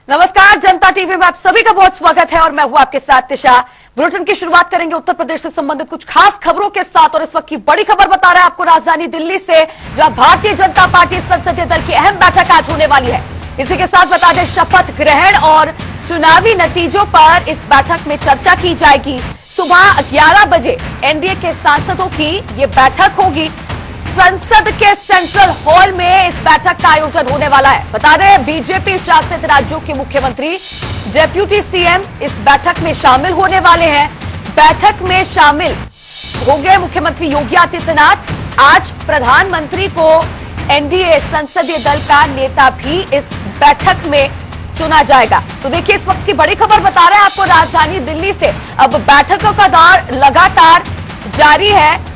नमस्कार, जनता टीवी में आप सभी का बहुत स्वागत है और मैं हूं आपके साथ तिशा। बुलेटिन की शुरुआत करेंगे उत्तर प्रदेश से संबंधित कुछ खास खबरों के साथ और इस वक्त की बड़ी खबर बता रहा है आपको राजधानी दिल्ली से, जहां भारतीय जनता पार्टी संसदीय दल की अहम बैठक आज होने वाली है। इसी के साथ बता दें, शपथ ग्रहण और चुनावी नतीजों पर इस बैठक में चर्चा की जाएगी। सुबह 11 बजे एनडीए के सांसदों की ये बैठक होगी। संसद के सेंट्रल हॉल में इस बैठक का आयोजन होने वाला है। बता दें, बीजेपी शासित राज्यों के मुख्यमंत्री, डेप्यूटी सीएम इस बैठक में शामिल होने वाले हैं। बैठक में शामिल होंगे मुख्यमंत्री योगी आदित्यनाथ। आज प्रधानमंत्री को एनडीए संसदीय दल का नेता भी इस बैठक में चुना जाएगा। तो देखिए, इस वक्त की बड़ी खबर बता रहे हैं आपको राजधानी दिल्ली से। अब बैठकों का दौर लगातार जारी है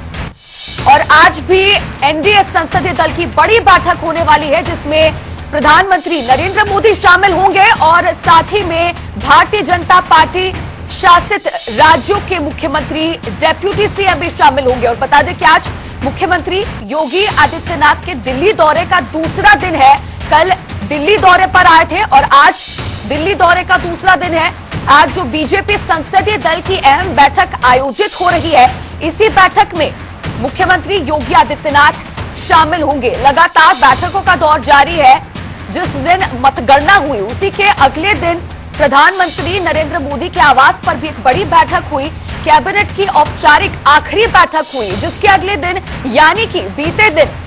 और आज भी एनडीए संसदीय दल की बड़ी बैठक होने वाली है, जिसमें प्रधानमंत्री नरेंद्र मोदी शामिल होंगे और साथ ही में भारतीय जनता पार्टी शासित राज्यों के मुख्यमंत्री, डेप्यूटी सीएम भी शामिल होंगे। और बता दें कि आज मुख्यमंत्री योगी आदित्यनाथ के दिल्ली दौरे का दूसरा दिन है। कल दिल्ली दौरे पर आए थे और आज दिल्ली दौरे का दूसरा दिन है। आज जो बीजेपी संसदीय दल की अहम बैठक आयोजित हो रही है, इसी बैठक में मुख्यमंत्री योगी आदित्यनाथ शामिल होंगे। लगातार बैठकों का दौर जारी है। जिस दिन मतगणना हुई उसी के अगले दिन प्रधानमंत्री नरेंद्र मोदी के आवास पर भी एक बड़ी बैठक हुई। कैबिनेट की औपचारिक आखिरी बैठक हुई, जिसके अगले दिन यानी कि बीते दिन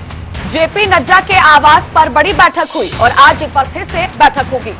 जेपी नड्डा के आवास पर बड़ी बैठक हुई और आज एक बार फिर से बैठक होगी।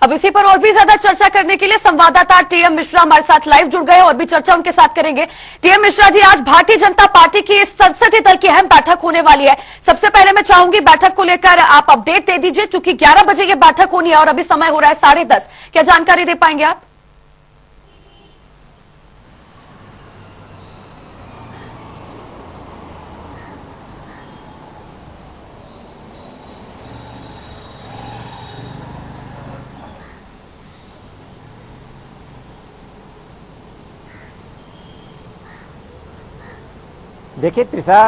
अब इसी पर और भी ज्यादा चर्चा करने के लिए संवाददाता टीएम मिश्रा हमारे साथ लाइव जुड़ गए और भी चर्चा उनके साथ करेंगे। टीएम मिश्रा जी, आज भारतीय जनता पार्टी की संसदीय दल की अहम बैठक होने वाली है। सबसे पहले मैं चाहूंगी बैठक को लेकर आप अपडेट दे दीजिए, क्योंकि 11 बजे ये बैठक होनी है और अभी समय हो रहा है 10:30। क्या जानकारी दे पाएंगे आप? देखिए त्रिशा,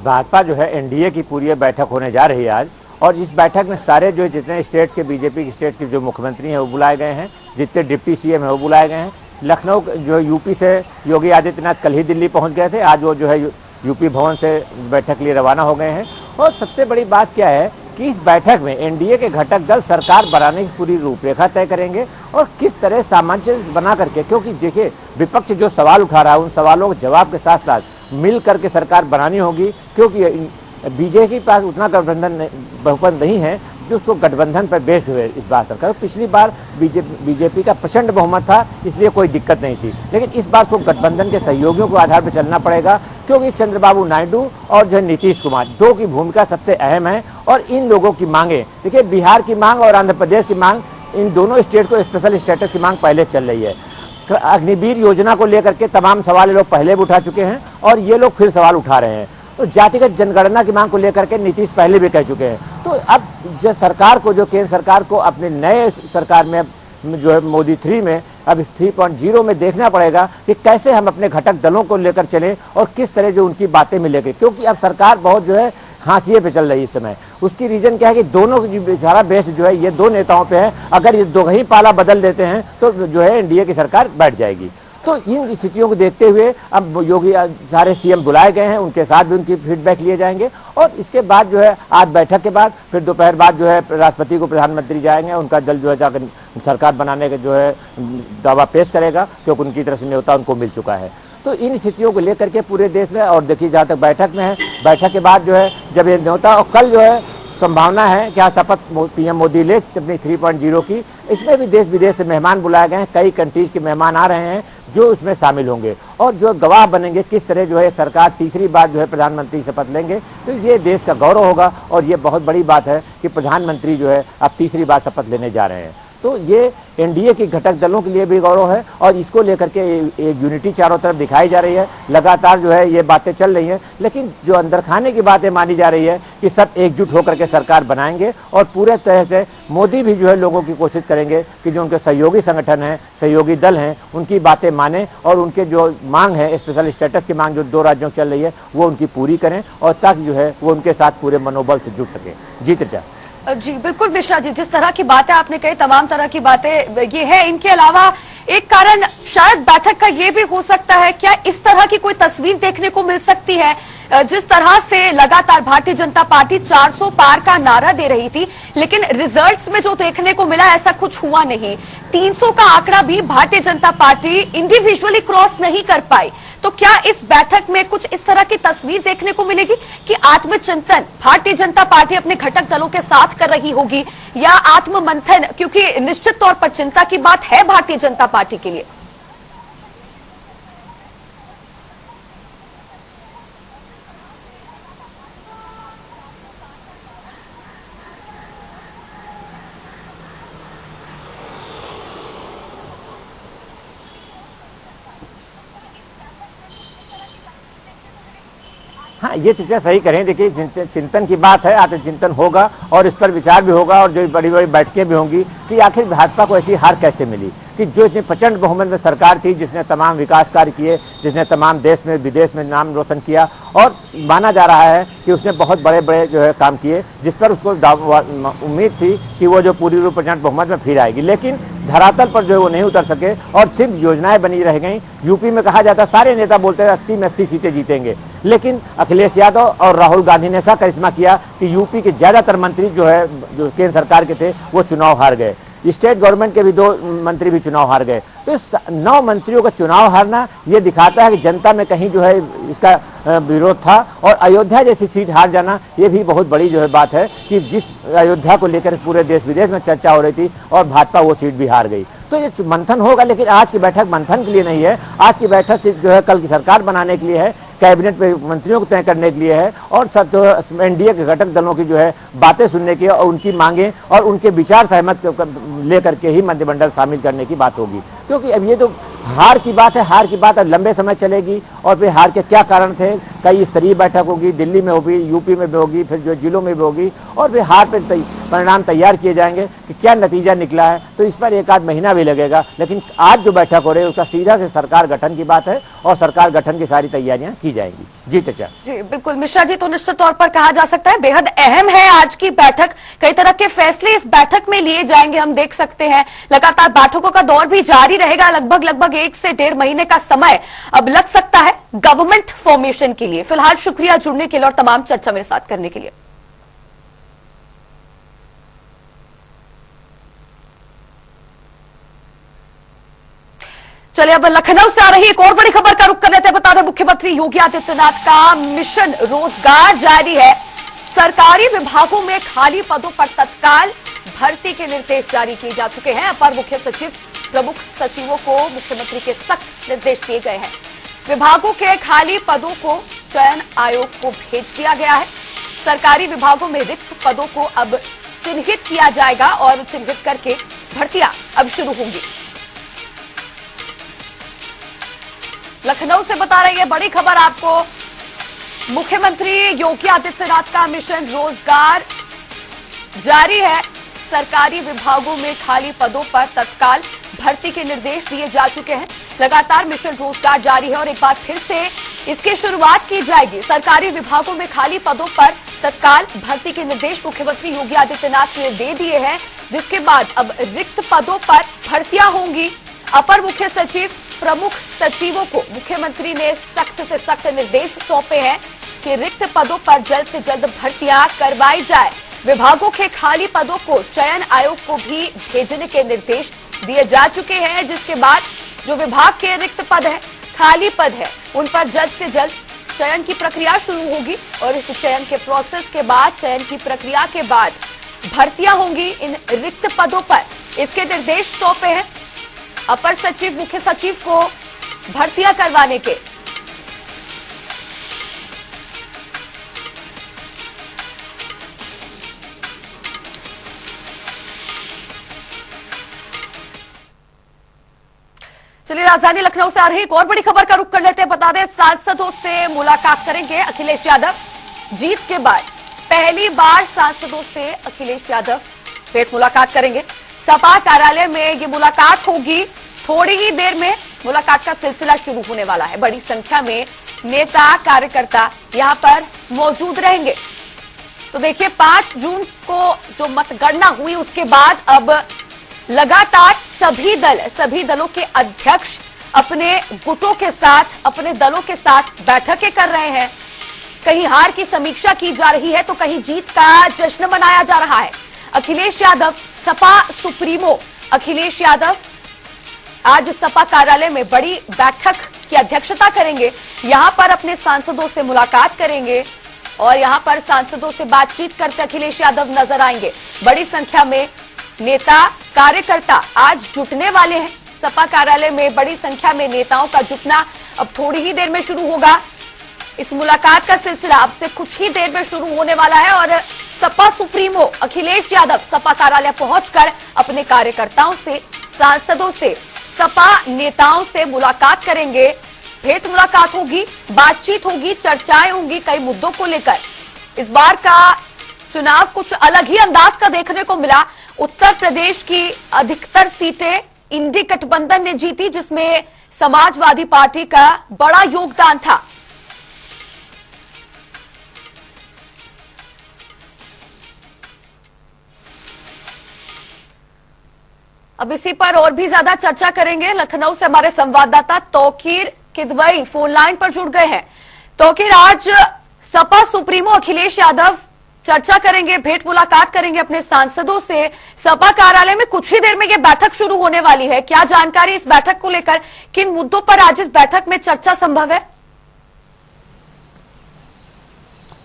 भाजपा जो है एनडीए की पूरी बैठक होने जा रही है आज, और इस बैठक में सारे जो जितने स्टेट के बीजेपी स्टेट के जो मुख्यमंत्री हैं वो बुलाए गए हैं, जितने डिप्टी सीएम हैं वो बुलाए गए हैं। लखनऊ जो यूपी से योगी आदित्यनाथ कल ही दिल्ली पहुंच गए थे, आज वो जो है यूपी भवन से बैठक के लिए रवाना हो गए हैं। और सबसे बड़ी बात क्या है कि इस बैठक में एनडीए के घटक दल सरकार बनाने की पूरी रूपरेखा तय करेंगे और किस तरह सामंजस्य बना करके, क्योंकि देखिए विपक्ष जो सवाल उठा रहा है उन सवालों के जवाब के साथ साथ मिल करके सरकार बनानी होगी, क्योंकि बीजेपी के पास उतना गठबंधन बहुमत नहीं है जो उसको गठबंधन पर बेस्ड हुए इस बार सरकार। पिछली बार बीजेपी का प्रचंड बहुमत था, इसलिए कोई दिक्कत नहीं थी, लेकिन इस बार को गठबंधन के सहयोगियों के आधार पर चलना पड़ेगा, क्योंकि चंद्रबाबू नायडू और जो नीतीश कुमार दो की भूमिका सबसे अहम है। और इन लोगों की मांगे, देखिए बिहार की मांग और आंध्र प्रदेश की मांग, इन दोनों स्टेट को स्पेशल स्टेटस की मांग पहले चल रही है। अग्निवीर योजना को लेकर के तमाम सवाल लोग पहले भी उठा चुके हैं और ये लोग फिर सवाल उठा रहे हैं। तो जातिगत जनगणना की मांग को लेकर के नीतीश पहले भी कह चुके हैं। तो अब जो सरकार को, जो केंद्र सरकार को अपने नए सरकार में जो है मोदी 3 में, अब 3.0 में देखना पड़ेगा कि कैसे हम अपने घटक दलों को लेकर चलें और किस तरह जो उनकी बातें मिलेगी, क्योंकि अब सरकार बहुत जो है हाशिए पे चल रही है इस समय। उसकी रीजन क्या है कि दोनों सारा बेस्ट जो है ये दो नेताओं पे है। अगर ये दो ही पाला बदल देते हैं तो जो है एनडीए की सरकार बैठ जाएगी। तो इन स्थितियों को देखते हुए अब योगी सारे सीएम बुलाए गए हैं, उनके साथ भी उनकी फीडबैक लिए जाएंगे और इसके बाद जो है आज बैठक के बाद फिर दोपहर बाद जो है राष्ट्रपति को प्रधानमंत्री जाएंगे, उनका जल्द जो है जाकर सरकार बनाने का जो है दावा पेश करेगा, क्योंकि उनकी तरफ से न्योता उनको मिल चुका है। तो इन स्थितियों को लेकर के पूरे देश में, और देखिए जहाँ तक बैठक में है, बैठक के बाद जो है जब ये न्योता, और कल जो है संभावना है कि शपथ पीएम मोदी ले अपनी 3.0 की, इसमें भी देश विदेश से मेहमान बुलाए गए हैं, कई कंट्रीज के मेहमान आ रहे हैं जो उसमें शामिल होंगे और जो गवाह बनेंगे किस तरह जो है सरकार तीसरी बार जो है प्रधानमंत्री शपथ लेंगे। तो ये देश का गौरव होगा और ये बहुत बड़ी बात है कि प्रधानमंत्री जो है अब तीसरी बार शपथ लेने जा रहे हैं। तो ये एनडीए के घटक दलों के लिए भी गौरव है और इसको लेकर के एक यूनिटी चारों तरफ दिखाई जा रही है। लगातार जो है ये बातें चल रही हैं, लेकिन जो अंदर खाने की बातें मानी जा रही है कि सब एकजुट होकर के सरकार बनाएंगे और पूरे तरह से मोदी भी जो है लोगों की कोशिश करेंगे कि जो उनके सहयोगी संगठन हैं, सहयोगी दल हैं, उनकी बातें माने और उनके जो मांग है, स्पेशल स्टेटस की मांग जो 2 राज्यों चल रही है, वो उनकी पूरी करें और ताकि जो है वो उनके साथ पूरे मनोबल से जुड़ सके। जी त्रिचा। जी बिल्कुल मिश्रा जी, जिस तरह की बातें आपने कही, तमाम तरह की बातें ये है। इनके अलावा एक कारण शायद बैठक का ये भी हो सकता है, क्या इस तरह की कोई तस्वीर देखने को मिल सकती है जिस तरह से लगातार भारतीय जनता पार्टी 400 पार का नारा दे रही थी, लेकिन रिजल्ट्स में जो देखने को मिला ऐसा कुछ हुआ नहीं। 300 का आंकड़ा भी Bharatiya Janata party individually cross नहीं कर पाई। तो क्या इस बैठक में कुछ इस तरह की तस्वीर देखने को मिलेगी कि आत्मचिंतन भारतीय जनता पार्टी अपने घटक दलों के साथ कर रही होगी या आत्ममंथन, क्योंकि निश्चित तौर पर चिंता की बात है भारतीय जनता पार्टी के लिए। हाँ, ये चीज़ें सही करें। देखिए चिंतन की बात है, आत्मचिंतन होगा और इस पर विचार भी होगा और जो बड़ी बड़ी बैठकें भी होंगी कि आखिर भाजपा को ऐसी हार कैसे मिली, कि जो इतनी प्रचंड बहुमत में सरकार थी, जिसने तमाम विकास कार्य किए, जिसने तमाम देश में विदेश में नाम रोशन किया और माना जा रहा है कि उसने बहुत बड़े बड़े जो है काम किए, जिस पर उसको उम्मीद थी कि वो जो पूरी रूप प्रचंड बहुमत में फिर आएगी, लेकिन धरातल पर जो है वो नहीं उतर सके और सिर्फ योजनाएं बनी रह गई। यूपी में कहा जाता, सारे नेता बोलते हैं 80 में 80 सीटें जीतेंगे, लेकिन अखिलेश यादव और राहुल गांधी ने ऐसा करिश्मा किया कि यूपी के ज्यादातर मंत्री जो है जो केंद्र सरकार के थे वो चुनाव हार गए। स्टेट गवर्नमेंट के भी 2 मंत्री भी चुनाव हार गए। तो 9 मंत्रियों का चुनाव हारना ये दिखाता है कि जनता में कहीं जो है इसका विरोध था और अयोध्या जैसी सीट हार जाना ये भी बहुत बड़ी जो है बात है कि जिस अयोध्या को लेकर पूरे देश विदेश में चर्चा हो रही थी और भाजपा वो सीट भी हार गई। तो ये मंथन होगा, लेकिन आज की बैठक मंथन के लिए नहीं है। आज की बैठक से जो है कल की सरकार बनाने के लिए है, कैबिनेट में मंत्रियों को तय करने के लिए है और सब जो एनडीए के घटक दलों की जो है बातें सुनने की और उनकी मांगे और उनके विचार सहमत लेकर के ही मंत्रिमंडल शामिल करने की बात होगी। क्योंकि अब ये तो हार की बात है, हार की बात अब लंबे समय चलेगी और फिर हार के क्या कारण थे, कई स्तरीय बैठक होगी, दिल्ली में होगी, यूपी में भी होगी, फिर जो जिलों में भी होगी और फिर हार पर परिणाम तैयार किए जाएंगे कि क्या नतीजा निकला है। तो इस पर 1 आध महीना भी लगेगा, लेकिन आज जो बैठक हो रही है उसका सीधा से सरकार गठन की बात है और सरकार गठन की सारी तैयारियां की जाएंगी। जी त्रिचा। जी बिल्कुल मिश्रा जी, तो निश्चित तौर पर कहा जा सकता है बेहद अहम है आज की बैठक। कई तरह के फैसले इस बैठक में लिए जाएंगे, हम देख सकते हैं। लगातार बैठकों का दौर भी जारी रहेगा, लगभग 1 से 1.5 महीने का समय अब लग सकता है गवर्नमेंट फॉर्मेशन के लिए। फिलहाल शुक्रिया जुड़ने के लिए और तमाम चर्चा मेरे साथ करने के लिए। चलिए अब लखनऊ से आ रही एक और बड़ी खबर का रुख कर लेते हैं। बता दें मुख्यमंत्री योगी आदित्यनाथ का मिशन रोजगार जारी है। सरकारी विभागों में खाली पदों पर तत्काल भर्ती के निर्देश जारी किए जा चुके हैं। अपर मुख्य सचिव प्रमुख सचिवों को मुख्यमंत्री के सख्त निर्देश दिए गए हैं। विभागों के खाली पदों को चयन आयोग को भेज दिया गया है। सरकारी विभागों में रिक्त पदों को अब चिन्हित किया जाएगा और चिन्हित करके भर्तियां अब शुरू होंगी। लखनऊ से बता रही है बड़ी खबर आपको, मुख्यमंत्री योगी आदित्यनाथ का मिशन रोजगार जारी है। सरकारी विभागों में खाली पदों पर तत्काल भर्ती के निर्देश दिए जा चुके हैं। लगातार मिशन रोजगार जारी है और एक बार फिर से इसकी शुरुआत की जाएगी। सरकारी विभागों में खाली पदों पर तत्काल भर्ती के निर्देश मुख्यमंत्री योगी आदित्यनाथ ने दे दिए हैं, जिसके बाद अब रिक्त पदों पर भर्तियां होंगी। अपर मुख्य सचिव प्रमुख सचिवों को मुख्यमंत्री ने सख्त से सख्त निर्देश सौंपे हैं कि रिक्त पदों पर जल्द से जल्द भर्तियां करवाई जाए। विभागों के खाली पदों को चयन आयोग को भी भेजने के निर्देश दिए जा चुके हैं, जिसके बाद जो विभाग के रिक्त पद है, खाली पद है, उन पर जल्द से जल्द चयन की प्रक्रिया शुरू होगी और इस चयन के प्रोसेस के बाद, चयन की प्रक्रिया के बाद भर्तियां होंगी इन रिक्त पदों पर। इसके निर्देश सौंपे हैं अपर सचिव, मुख्य सचिव को भर्तियां करवाने के। चलिए राजधानी लखनऊ से आ रही एक और बड़ी खबर का रुख कर लेते हैं। बता दें, सांसदों से मुलाकात करेंगे अखिलेश यादव। जीत के बाद पहली बार सांसदों से अखिलेश यादव भेंट मुलाकात करेंगे। सपा कार्यालय में ये मुलाकात होगी। थोड़ी ही देर में मुलाकात का सिलसिला शुरू होने वाला है। बड़ी संख्या में नेता, कार्यकर्ता यहां पर मौजूद रहेंगे। तो देखिए, 5 जून को जो मतगणना हुई उसके बाद अब लगातार सभी दलों के अध्यक्ष अपने गुटों के साथ, अपने दलों के साथ बैठकें कर रहे हैं। कहीं हार की समीक्षा की जा रही है तो कहीं जीत का जश्न मनाया जा रहा है। अखिलेश यादव, सपा सुप्रीमो अखिलेश यादव आज सपा कार्यालय में बड़ी बैठक की अध्यक्षता करेंगे। यहां पर अपने सांसदों से मुलाकात करेंगे और यहां पर सांसदों से बातचीत करते अखिलेश यादव नजर आएंगे। बड़ी संख्या में नेता, कार्यकर्ता आज जुटने वाले हैं। सपा कार्यालय में बड़ी संख्या में नेताओं का जुटना अब थोड़ी ही देर में शुरू होगा। इस मुलाकात का सिलसिला अब से कुछ ही देर में शुरू होने वाला है और सपा सुप्रीमो अखिलेश यादव सपा कार्यालय पहुंचकर अपने कार्यकर्ताओं से, सांसदों से, सपा नेताओं से मुलाकात करेंगे। भेंट मुलाकात होगी, बातचीत होगी, चर्चाएं होंगी कई मुद्दों को लेकर। इस बार का चुनाव कुछ अलग ही अंदाज का देखने को मिला। उत्तर प्रदेश की अधिकतर सीटें इंडी गठबंधन ने जीती, जिसमें समाजवादी पार्टी का बड़ा योगदान था। अब इसी पर और भी ज्यादा चर्चा करेंगे। लखनऊ से हमारे संवाददाता तौकीर किदवई फोन लाइन पर जुड़ गए हैं। तौकीर, आज सपा सुप्रीमो अखिलेश यादव चर्चा करेंगे, भेंट मुलाकात करेंगे अपने सांसदों से। सपा कार्यालय में कुछ ही देर में यह बैठक शुरू होने वाली है। क्या जानकारी इस बैठक को लेकर, किन मुद्दों पर आज इस बैठक में चर्चा संभव है?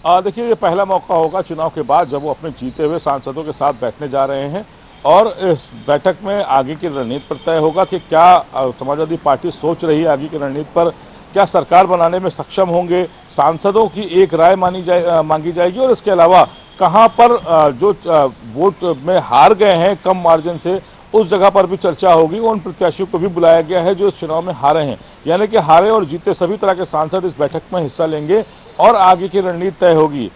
देखिए, ये पहला मौका होगा चुनाव के बाद जब वो अपने जीते हुए सांसदों के साथ बैठने जा रहे हैं और इस बैठक में आगे की रणनीति पर तय होगा कि क्या समाजवादी पार्टी सोच रही है आगे की रणनीति पर, क्या सरकार बनाने में सक्षम होंगे, सांसदों की एक राय मांगी जाएगी और इसके अलावा कहां पर जो वोट में हार गए हैं कम मार्जिन से, उस जगह पर भी चर्चा होगी। उन प्रत्याशियों को भी बुलाया गया है जो इस चुनाव में हारे हैं, यानी कि हारे और जीते सभी तरह के सांसद इस बैठक में हिस्सा लेंगे और आगे की रणनीति तय होगी।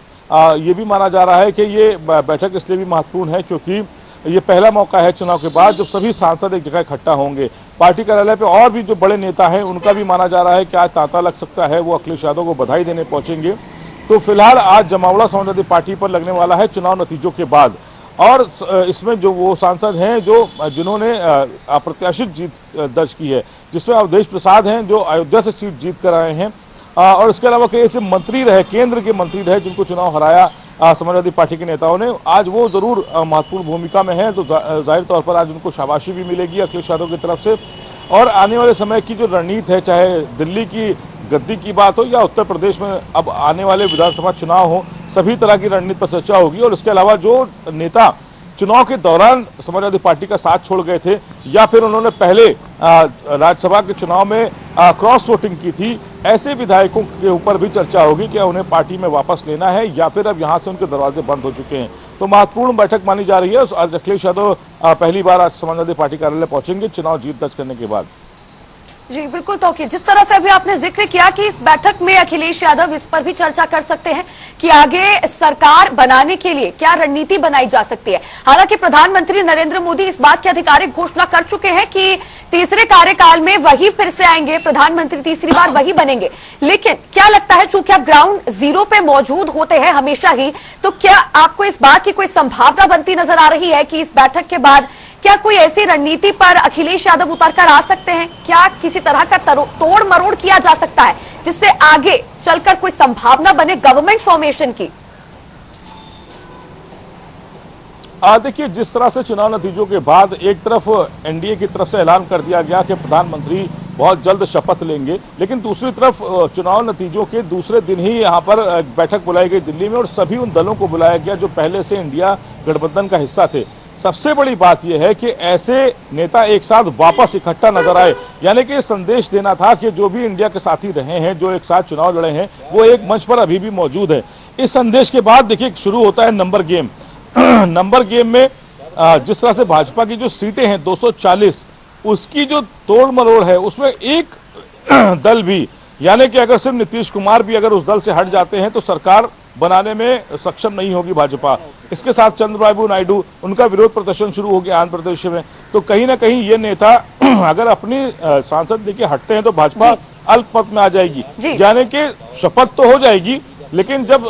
ये भी माना जा रहा है कि ये बैठक इसलिए भी महत्वपूर्ण है क्योंकि ये पहला मौका है चुनाव के बाद जब सभी सांसद एक जगह इकट्ठा होंगे। पार्टी कार्यालय पे और भी जो बड़े नेता हैं उनका भी माना जा रहा है कि आज तांता लग सकता है, वो अखिलेश यादव को बधाई देने पहुंचेंगे। तो फिलहाल आज जमावड़ा समाजवादी पार्टी पर लगने वाला है चुनाव नतीजों के बाद। और इसमें जो वो सांसद हैं जिन्होंने अप्रत्याशित जीत दर्ज की है, जिसमें अवधेश प्रसाद हैं जो अयोध्या से सीट जीत कर आए हैं, और इसके अलावा कई ऐसे मंत्री रहे, केंद्र के मंत्री रहे जिनको चुनाव हराया समाजवादी पार्टी के नेताओं ने, आज वो जरूर महत्वपूर्ण भूमिका में है। तो जाहिर तौर पर आज उनको शाबाशी भी मिलेगी अखिलेश यादव की तरफ से। और आने वाले समय की जो रणनीति है, चाहे दिल्ली की गद्दी की बात हो या उत्तर प्रदेश में अब आने वाले विधानसभा चुनाव हो, सभी तरह की रणनीति पर चर्चा होगी। और इसके अलावा जो नेता चुनाव के दौरान समाजवादी पार्टी का साथ छोड़ गए थे या फिर उन्होंने पहले राज्यसभा के चुनाव में क्रॉस वोटिंग की थी, ऐसे विधायकों के ऊपर भी चर्चा होगी कि उन्हें पार्टी में वापस लेना है या फिर अब यहां से उनके दरवाजे बंद हो चुके हैं। तो महत्वपूर्ण बैठक मानी जा रही है। आज अखिलेश यादव पहली बार आज समाजवादी पार्टी कार्यालय पहुंचेंगे चुनाव जीत दर्ज करने के बाद। जी बिल्कुल तौकीर, जिस तरह से अभी आपने जिक्र किया कि इस बैठक में अखिलेश यादव इस पर भी चर्चा कर सकते हैं कि आगे सरकार बनाने के लिए क्या रणनीति बनाई जा सकती है। हालांकि प्रधानमंत्री नरेंद्र मोदी इस बात की आधिकारिक घोषणा कर चुके हैं कि तीसरे कार्यकाल में वही फिर से आएंगे, प्रधानमंत्री तीसरी बार वही बनेंगे। लेकिन क्या लगता है, चूंकि आप ग्राउंड जीरो पे मौजूद होते हैं हमेशा ही, तो क्या आपको इस बात की कोई संभावना बनती नजर आ रही है कि इस बैठक के बाद क्या कोई ऐसी रणनीति पर अखिलेश यादव उतरकर आ सकते हैं? क्या किसी तरह का तोड़ मरोड़ किया जा सकता है जिससे आगे चलकर कोई संभावना बने गवर्नमेंट फॉर्मेशन की? देखिए, जिस तरह से चुनाव नतीजों के बाद एक तरफ एनडीए की तरफ से ऐलान कर दिया गया कि प्रधानमंत्री बहुत जल्द शपथ लेंगे, लेकिन दूसरी तरफ चुनाव नतीजों के दूसरे दिन ही यहां पर बैठक बुलाई गई दिल्ली में और सभी उन दलों को बुलाया गया जो पहले से इंडिया गठबंधन का हिस्सा थे। सबसे बड़ी बात यह है कि ऐसे नेता एक साथ वापस इकट्ठा नजर आए, यानी कि संदेश देना था कि जो भी इंडिया के साथी रहे हैं, जो एक साथ चुनाव लड़े हैं, वो एक मंच पर अभी भी मौजूद है। इस संदेश के बाद देखिए शुरू होता है नंबर गेम। नंबर गेम में जिस तरह से भाजपा की जो सीटें हैं 240, उसकी जो तोड़ मरोड़ है उसमें एक दल भी, यानी कि अगर सिर्फ नीतीश कुमार भी अगर उस दल से हट जाते हैं तो सरकार बनाने में सक्षम नहीं होगी भाजपा। इसके साथ चंद्रबाबू नायडू, उनका विरोध प्रदर्शन शुरू हो गया आंध्र प्रदेश में। तो कहीं ना कहीं ये नेता अगर अपनी सांसद लेके हटते हैं तो भाजपा अल्पमत में आ जाएगी, यानी कि शपथ तो हो जाएगी, लेकिन जब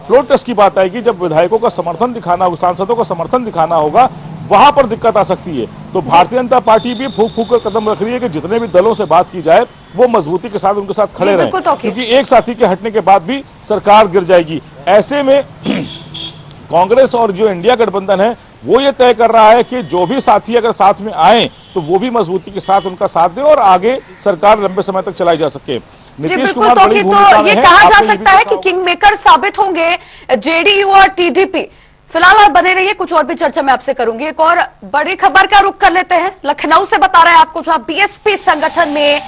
फ्लोर टेस्ट की बात आएगी, जब विधायकों का समर्थन दिखाना होगा, सांसदों का समर्थन दिखाना होगा, वहां पर दिक्कत आ सकती है। तो भारतीय जनता पार्टी भी फूक फूक कर कदम रख रही है कि जितने भी दलों से बात की जाए वो मजबूती के साथ उनके साथ खड़े रहें, क्योंकि एक साथी के हटने के बाद भी सरकार गिर जाएगी। ऐसे में कांग्रेस और जो इंडिया गठबंधन है वो ये तय कर रहा है कि जो भी साथी अगर साथ में आए तो वो भी मजबूती के साथ उनका साथ दे और आगे सरकार लंबे समय तक चलाई जा सके। नीतीश कुमार बड़ी भूमिका में है। ये कहा जा सकता है कि किंग मेकर साबित होंगे जेडीयू और टीडीपी। फिलहाल आप बने रहिए, कुछ और भी चर्चा मैं आपसे करूंगी। एक और बड़ी खबर का रुख कर लेते हैं। लखनऊ से बता रहे हैं आपको, जहां बीएसपी संगठन में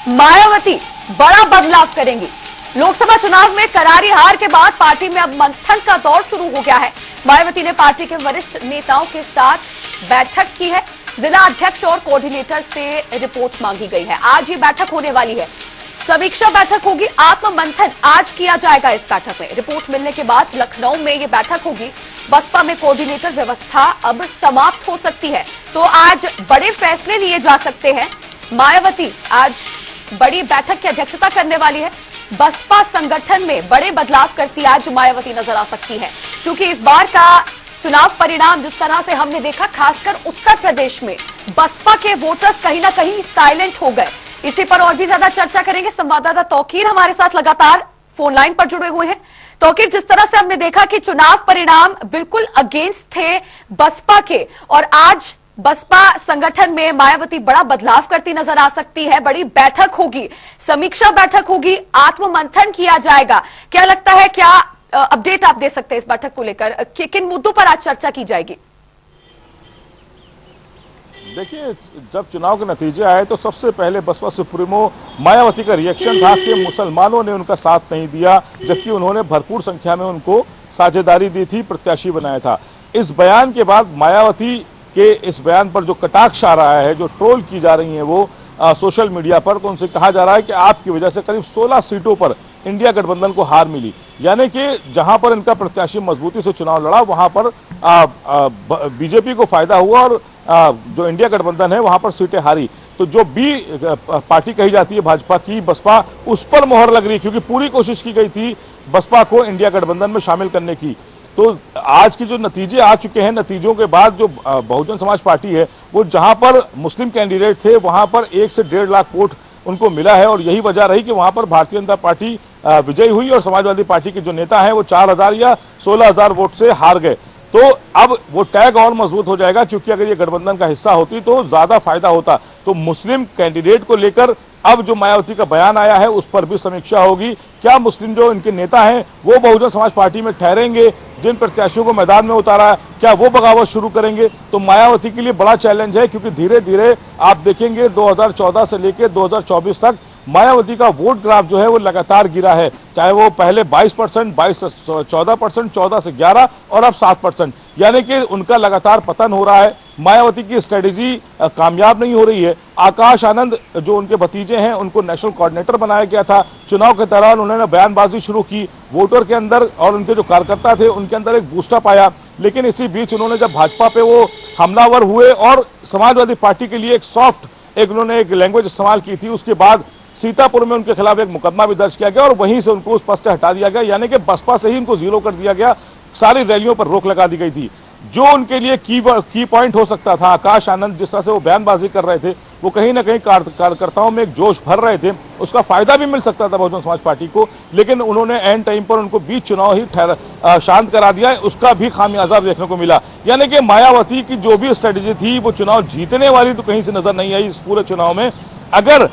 मायावती बड़ा बदलाव करेंगी। लोकसभा चुनाव में करारी हार के बाद पार्टी में अब मंथन का दौर शुरू हो गया है। मायावती ने पार्टी के वरिष्ठ नेताओं के साथ बैठक की है। जिला अध्यक्ष और कोऑर्डिनेटर से रिपोर्ट मांगी गई है। आज ये बैठक होने वाली है, समीक्षा बैठक होगी। आत्म मंथन आज किया जाएगा इस बैठक में। रिपोर्ट मिलने के बाद लखनऊ में ये बैठक होगी। बसपा में कोऑर्डिनेटर व्यवस्था अब समाप्त हो सकती है, तो आज बड़े फैसले लिए जा सकते हैं। मायावती आज बड़ी बैठक की अध्यक्षता करने वाली है। बसपा संगठन में बड़े बदलाव करती आज मायावती नजर आ सकती है, क्योंकि इस बार का चुनाव परिणाम जिस तरह से हमने देखा, खासकर उत्तर प्रदेश में बसपा के वोटर्स कहीं ना कहीं साइलेंट हो गए। इसी पर और भी ज्यादा चर्चा करेंगे। संवाददाता तौकीर हमारे साथ लगातार फोन लाइन पर जुड़े हुए हैं। तौकीर, जिस तरह से हमने देखा कि चुनाव परिणाम बिल्कुल अगेंस्ट थे बसपा के, और आज बसपा संगठन में मायावती बड़ा बदलाव करती नजर आ सकती है। बड़ी बैठक होगी, समीक्षा बैठक होगी, आत्ममंथन किया जाएगा। क्या लगता है, क्या अपडेट आप दे सकते हैं इस बैठक को लेकर? किन मुद्दों पर आज चर्चा की जाएगी? देखिए, जब चुनाव के नतीजे आए तो सबसे पहले बसपा सुप्रीमो मायावती का रिएक्शन था कि मुसलमानों ने उनका साथ नहीं दिया, जबकि उन्होंने भरपूर संख्या में उनको साझेदारी दी थी, प्रत्याशी बनाया था। इस बयान के बाद मायावती के इस बयान पर जो कटाक्ष आ रहा है, जो ट्रोल की जा रही है वो सोशल मीडिया पर, तो उनसे कहा जा रहा है कि आपकी वजह से करीब 16 सीटों पर इंडिया गठबंधन को हार मिली, यानी कि जहां पर इनका प्रत्याशी मजबूती से चुनाव लड़ा वहां पर बीजेपी को फायदा हुआ और जो इंडिया गठबंधन है वहां पर सीटें हारी। तो जो बी पार्टी कही जाती है भाजपा की, बसपा, उस पर मोहर लग रही, क्योंकि पूरी कोशिश की गई थी बसपा को इंडिया गठबंधन में शामिल करने की। तो आज की जो नतीजे आ चुके हैं, नतीजों के बाद जो बहुजन समाज पार्टी है वो जहां पर मुस्लिम कैंडिडेट थे वहां पर 1 से 1.5 लाख वोट उनको मिला है, और यही वजह रही कि वहां पर भारतीय जनता पार्टी विजयी हुई और समाजवादी पार्टी के जो नेता हैं वो 4000 या 16000 वोट से हार गए। तो अब वो टैग और मजबूत हो जाएगा, क्योंकि अगर ये गठबंधन का हिस्सा होती तो ज्यादा फायदा होता। तो मुस्लिम कैंडिडेट को लेकर अब जो मायावती का बयान आया है उस पर भी समीक्षा होगी। क्या मुस्लिम जो इनके नेता हैं वो बहुजन समाज पार्टी में ठहरेंगे? जिन प्रत्याशियों को मैदान में उतारा है क्या वो बगावत शुरू करेंगे? तो मायावती के लिए बड़ा चैलेंज है, क्योंकि धीरे धीरे आप देखेंगे 2014 से लेकर 2024 तक मायावती का वोट ग्राफ जो है वो लगातार गिरा है, चाहे वो पहले 22%, 22 से 14%, 14 से 11 और अब 7%, यानी कि उनका लगातार पतन हो रहा है। मायावती की स्ट्रेटेजी कामयाब नहीं हो रही है। आकाश आनंद जो उनके भतीजे हैं उनको नेशनल कोऑर्डिनेटर बनाया गया था। चुनाव के दौरान उन्होंने बयानबाजी शुरू की, वोटर के अंदर और उनके जो कार्यकर्ता थे उनके अंदर एक बूस्टअप आया, लेकिन इसी बीच उन्होंने जब भाजपा पे वो हमलावर हुए और समाजवादी पार्टी के लिए एक सॉफ्ट उन्होंने एक लैंग्वेज इस्तेमाल की थी, उसके बाद सीतापुर में उनके खिलाफ एक मुकदमा भी दर्ज किया गया और वहीं से उनको उस पद से हटा दिया गया, यानी कि बसपा से ही उनको जीरो कर दिया गया। सारी रैलियों पर रोक लगा दी गई थी। जो उनके लिए की पॉइंट हो सकता था, आकाश आनंद जिस तरह से वो बयानबाजी कर रहे थे, वो कहीं ना कहीं कार्यकर्ताओं में एक जोश भर रहे थे, उसका फायदा भी मिल सकता था बहुजन समाज पार्टी को, लेकिन उन्होंने एंड टाइम पर उनको बीच चुनाव ही शांत करा दिया, उसका भी खामियाजा देखने को मिला। यानी कि मायावती की जो भी स्ट्रेटेजी थी वो चुनाव जीतने वाली तो कहीं से नजर नहीं आई इस पूरे चुनाव में। अगर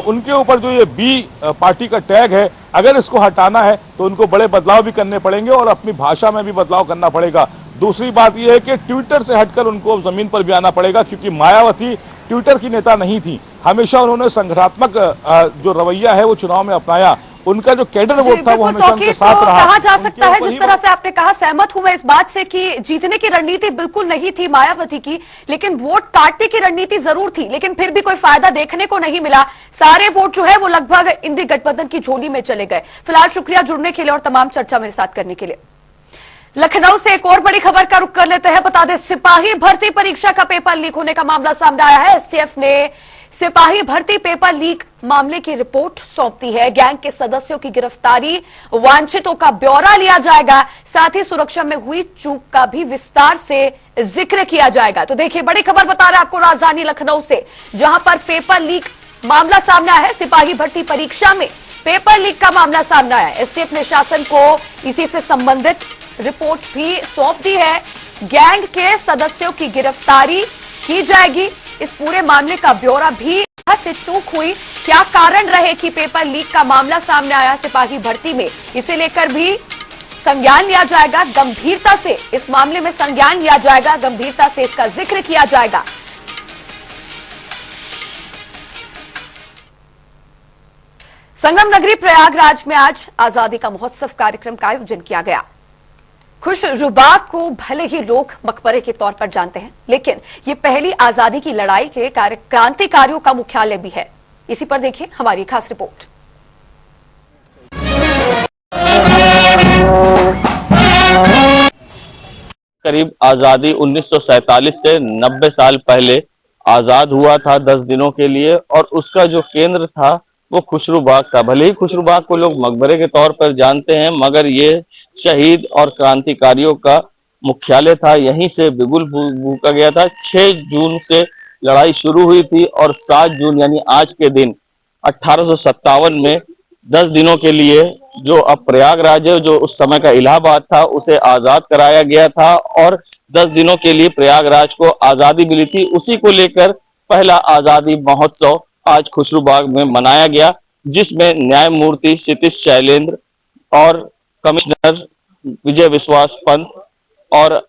उनके ऊपर जो ये बी पार्टी का टैग है, अगर इसको हटाना है तो उनको बड़े बदलाव भी करने पड़ेंगे और अपनी भाषा में भी बदलाव करना पड़ेगा। दूसरी बात यह है कि ट्विटर से हटकर उनको जमीन पर भी आना पड़ेगा, क्योंकि मायावती ट्विटर की नेता नहीं थी। हमेशा उन्होंने संगठनात्मक जो रवैया है वो चुनाव में अपनाया। उनका जो कैडर वोट था वो हमेशा उनके साथ रहा। कहा जा सकता है, जिस तरह से आपने कहा, सहमत हूं मैं इस बात से कि जीतने की रणनीति बिल्कुल नहीं थी मायावती की, लेकिन वोट काटने की रणनीति जरूर थी, लेकिन फिर भी कोई फायदा देखने को नहीं मिला। सारे वोट जो है वो लगभग इंडी गठबंधन की झोली में चले गए। फिलहाल शुक्रिया जुड़ने के लिए और तमाम चर्चा मेरे साथ करने के लिए। लखनऊ से एक और बड़ी खबर का रुख कर लेते हैं। बता दें, सिपाही भर्ती परीक्षा का पेपर लीक होने का मामला सामने आया है। एसटीएफ ने सिपाही भर्ती पेपर लीक मामले की रिपोर्ट सौंप दी है। गैंग के सदस्यों की गिरफ्तारी, वांछितों का ब्यौरा लिया जाएगा, साथ ही सुरक्षा में हुई चूक का भी विस्तार से जिक्र किया जाएगा। तो देखिए, बड़ी खबर बता रहे हैं आपको राजधानी लखनऊ से, जहां पर पेपर लीक मामला सामने आया है। सिपाही भर्ती परीक्षा में पेपर लीक का मामला सामने आया है। एसटीएफ ने शासन को इसी से संबंधित रिपोर्ट भी सौंप दी है। गैंग के सदस्यों की गिरफ्तारी की जाएगी। इस पूरे मामले का ब्यौरा भी से चूक हुई, क्या कारण रहे कि पेपर लीक का मामला सामने आया सिपाही भर्ती में, इसे लेकर भी संज्ञान लिया जाएगा। गंभीरता से इस मामले में संज्ञान लिया जाएगा, गंभीरता से इसका जिक्र किया जाएगा। संगम नगरी प्रयागराज में आज आजादी का महोत्सव कार्यक्रम का आयोजन किया गया। खुशरूबाग को भले ही लोग मकबरे के तौर पर जानते हैं, लेकिन ये पहली आजादी की लड़ाई के क्रांतिकारियों का मुख्यालय भी है। इसी पर देखिए हमारी खास रिपोर्ट। करीब आजादी 1947 से 90 साल पहले आजाद हुआ था 10 दिनों के लिए, और उसका जो केंद्र था वो खुशरूबाग था। भले ही खुशरूबाग को लोग मकबरे के तौर पर जानते हैं, मगर ये शहीद और क्रांतिकारियों का मुख्यालय था। यहीं से बिगुल फूंका गया था। 6 जून से लड़ाई शुरू हुई थी और 7 जून यानी आज के दिन 1857 में 10 दिनों के लिए जो अब प्रयागराज है, जो उस समय का इलाहाबाद था, उसे आजाद कराया गया था और 10 दिनों के लिए प्रयागराज को आजादी मिली थी। उसी को लेकर पहला आजादी महोत्सव आज खुशरूबाग में मनाया गया, जिसमें न्यायमूर्ति क्षितिज शैलेंद्र और कमिश्नर विजय विश्वास पंत और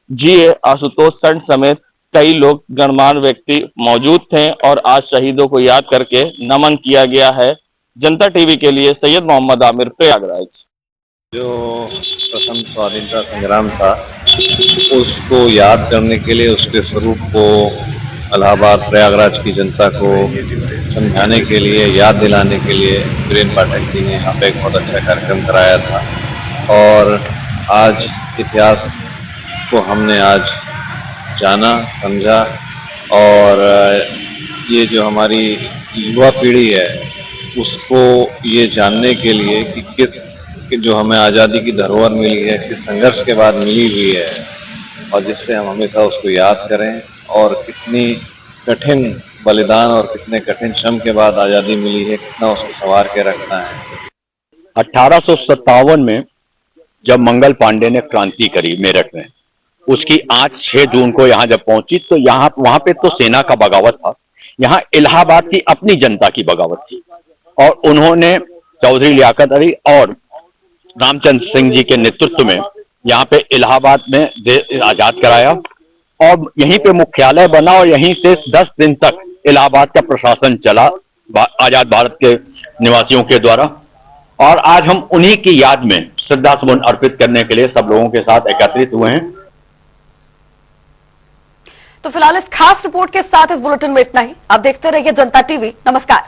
जीए आशुतोष संत समेत कई लोग गणमान्य व्यक्ति मौजूद थे और आज शहीदों को याद करके नमन किया गया है। जनता टीवी के लिए सैयद मोहम्मद आमिर, प्रयागराज। जो प्रथम स्वाधीनता संग्राम था उसको याद करने के लिए, उसके स्वरूप को इलाहाबाद प्रयागराज की जनता को समझाने के लिए, याद दिलाने के लिए वीरेंद्र पाठक जी ने यहाँ पे एक बहुत अच्छा कार्यक्रम कराया था। और आज इतिहास को हमने आज जाना, समझा, और ये जो हमारी युवा पीढ़ी है उसको ये जानने के लिए कि कि जो हमें आज़ादी की धरोहर मिली है, किस संघर्ष के बाद मिली हुई है, और जिससे हम हमेशा उसको याद करें और कितनी कठिन बलिदान और कितने कठिन श्रम के बाद आज़ादी मिली है, कितना उसको संवार के रखना है। 1857 में जब मंगल पांडे ने क्रांति करी मेरठ में, उसकी आज 6 जून को यहाँ जब पहुंची तो वहां पे तो सेना का बगावत था, यहाँ इलाहाबाद की अपनी जनता की बगावत थी और उन्होंने चौधरी लियाकत अली और रामचंद्र सिंह जी के नेतृत्व में यहाँ पे इलाहाबाद में आजाद कराया और यहीं पे मुख्यालय बना और यहीं से 10 दिन तक इलाहाबाद का प्रशासन चला आजाद भारत के निवासियों के द्वारा। और आज हम उन्हीं की याद में श्रद्धा सुमन अर्पित करने के लिए सब लोगों के साथ एकत्रित हुए हैं। तो फिलहाल इस खास रिपोर्ट के साथ इस बुलेटिन में इतना ही। आप देखते रहिए जनता टीवी। नमस्कार।